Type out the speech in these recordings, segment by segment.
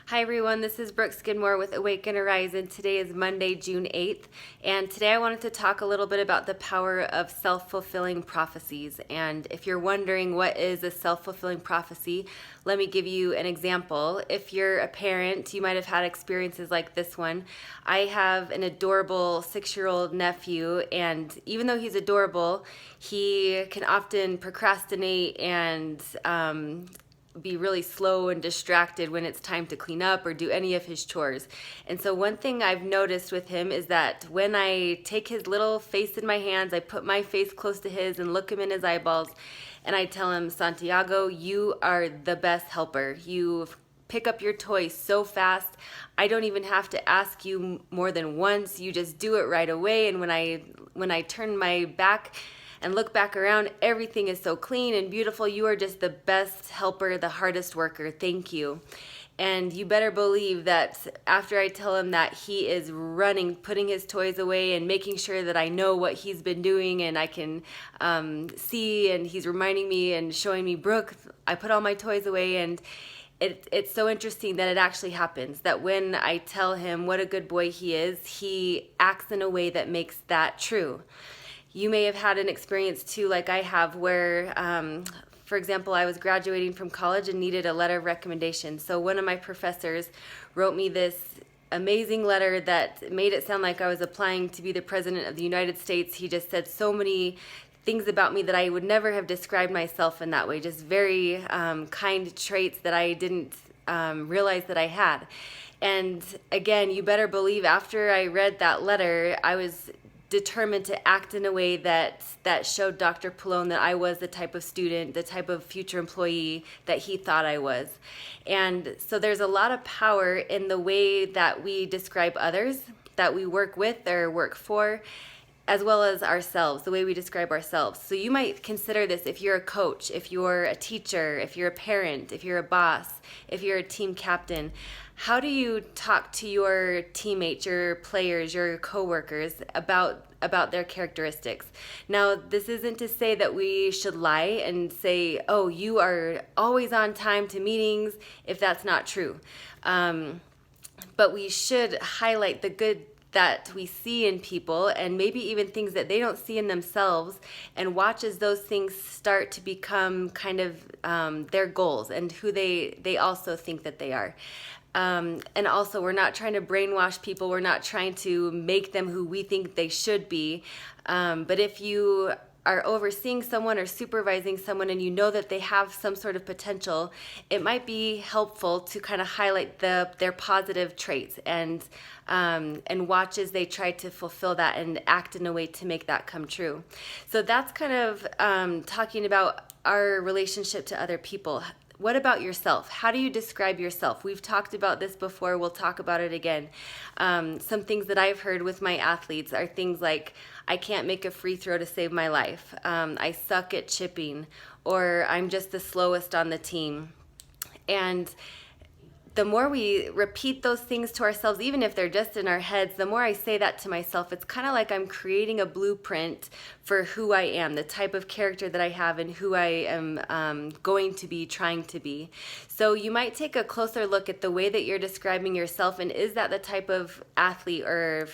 Hi everyone, this is Brooke Skidmore with Awake and Arise, and today is Monday, June 8th. And today I wanted to talk a little bit about the power of self-fulfilling prophecies. And if you're wondering what is a self-fulfilling prophecy, let me give you an example. If you're a parent, you might have had experiences like this one. I have an adorable 6-year-old nephew, and even though he's adorable, he can often procrastinate and be really slow and distracted when it's time to clean up or do any of his chores. And so one thing I've noticed with him is that when I take his little face in my hands, I put my face close to his and look him in his eyeballs, and I tell him, Santiago, you are the best helper. You pick up your toys so fast. I don't even have to ask you more than once. You just do it right away. And when I turn my back and look back around, everything is so clean and beautiful. You are just the best helper, the hardest worker. Thank you. And you better believe that after I tell him that, he is running, putting his toys away and making sure that I know what he's been doing, and I can see, and he's reminding me and showing me, Brooke, I put all my toys away. And it's so interesting that it actually happens, that when I tell him what a good boy he is, he acts in a way that makes that true. You may have had an experience too, like I have, where, for example, I was graduating from college and needed a letter of recommendation. So one of my professors wrote me this amazing letter that made it sound like I was applying to be the President of the United States. He just said so many things about me that I would never have described myself in that way, just very kind traits that I didn't realize that I had. And again, you better believe after I read that letter, I was determined to act in a way that showed Dr. Pallone that I was the type of student, the type of future employee that he thought I was. And so there's a lot of power in the way that we describe others, that we work with or work for, as well as ourselves, the way we describe ourselves. So you might consider this if you're a coach, if you're a teacher, if you're a parent, if you're a boss, if you're a team captain. How do you talk to your teammates, your players, your coworkers about their characteristics? Now, this isn't to say that we should lie and say, oh, you are always on time to meetings, if that's not true. But we should highlight the good that we see in people, and maybe even things that they don't see in themselves, and watch as those things start to become kind of their goals and who they also think that they are. And also, we're not trying to brainwash people. We're not trying to make them who we think they should be. But if you are overseeing someone or supervising someone and you know that they have some sort of potential, it might be helpful to kind of highlight their positive traits and watch as they try to fulfill that and act in a way to make that come true. So that's kind of talking about our relationship to other people. What about yourself? How do you describe yourself? We've talked about this before. We'll talk about it again. Some things that I've heard with my athletes are things like, I can't make a free throw to save my life. I suck at chipping, or I'm just the slowest on the team. And the more we repeat those things to ourselves, even if they're just in our heads, the more I say that to myself, it's kind of like I'm creating a blueprint for who I am, the type of character that I have, and who I am going to be, trying to be. So you might take a closer look at the way that you're describing yourself, and is that the type of athlete or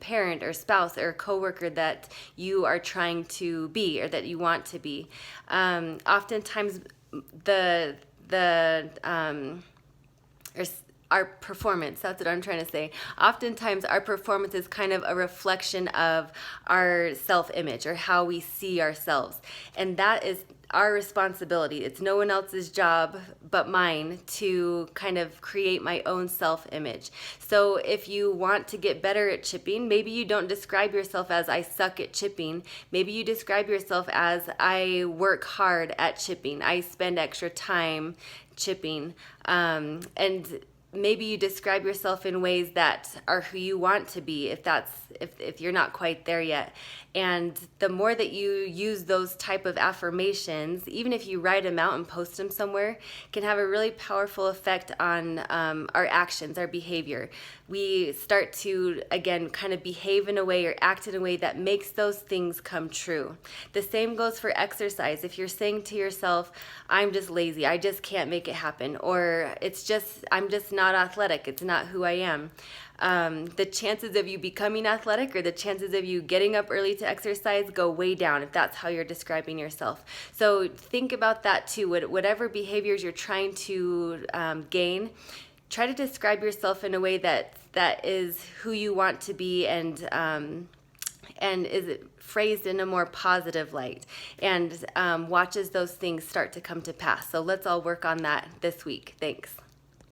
parent or spouse or coworker that you are trying to be or that you want to be? Oftentimes or our performance, that's what I'm trying to say. Oftentimes our performance is kind of a reflection of our self-image or how we see ourselves. And that is our responsibility. It's no one else's job but mine to kind of create my own self-image. So if you want to get better at chipping, maybe you don't describe yourself as I suck at chipping. Maybe you describe yourself as I work hard at chipping. I spend extra time chipping. And maybe you describe yourself in ways that are who you want to be, if you're not quite there yet. And the more that you use those type of affirmations, even if you write them out and post them somewhere, can have a really powerful effect on our actions, our behavior. We start to, again, kind of behave in a way or act in a way that makes those things come true. The same goes for exercise. If you're saying to yourself, I'm just lazy, I just can't make it happen, or I'm just not not athletic. It's not who I am. The chances of you becoming athletic or the chances of you getting up early to exercise go way down if that's how you're describing yourself. So think about that too. Whatever behaviors you're trying to gain, try to describe yourself in a way that is who you want to be, and is it phrased in a more positive light, and watch as those things start to come to pass. So let's all work on that this week. Thanks.